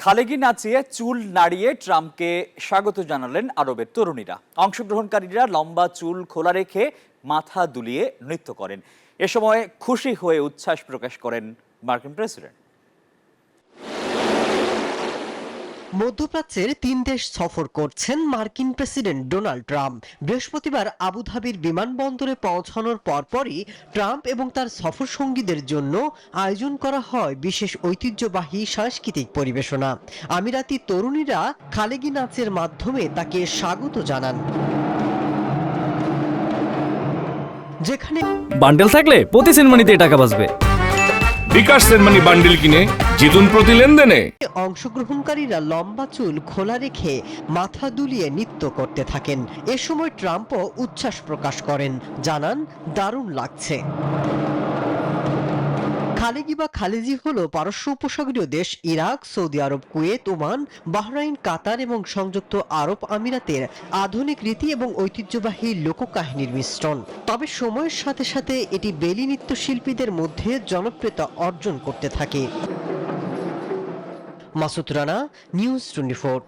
খালেগি নাচিয়ে চুল নাড়িয়ে ট্রাম্পকে স্বাগত জানালেন আরবের তরুণীরা। অংশগ্রহণকারীরা লম্বা চুল খোলা রেখে মাথা দুলিয়ে নৃত্য করেন। এ সময় খুশি হয়ে উচ্ছ্বাস প্রকাশ করেন মার্কিন প্রেসিডেন্ট। মধ্যপ্রাচ্যের ৩ দেশ সফর করছেন মার্কিন প্রেসিডেন্ট ডোনাল্ড ট্রাম্প। বৃহস্পতিবার আবুধাবির বিমানবন্দরে পৌঁছানোর পরপরই ট্রাম্প এবং তার সফর সঙ্গীদের জন্য আয়োজন করা হয় বিশেষ ঐতিহ্যবাহী সাংস্কৃতিক পরিবেশনা। আমিরাতি তরুণীরা খালেগি নাচের মাধ্যমে তাকে স্বাগত জানান। যেখানে বান্ডেল থাকলে প্রতি সেনমানিতে টাকা বাঁচবে। বিকাশ সেনমানি বান্ডেল কিনে জিতুন প্রতি লেনদেনে। অংশগ্রহণকারীরা লম্বা চুল খোলা রেখে মাথা দুলিয়ে নৃত্য করতে থাকেন। এ সময় ট্রাম্পও উচ্ছ্বাস প্রকাশ করেন, জানান দারুণ লাগছে। খালেগি বা খালেজি হলো পারস্য উপসাগরীয় দেশ ইরাক, সৌদি আরব, কুয়েত, ওমান, বাহরাইন, কাতার এবং সংযুক্ত আরব আমিরাতের আধুনিক রীতি এবং ঐতিহ্যবাহী লোককাহিনীর মিশ্রণ। তবে সময়ের সাথে সাথে এটি বেলি নৃত্যশিল্পীদের মধ্যে জনপ্রিয়তা অর্জন করতে থাকে। মাসুদ রানা, নিউজ 24।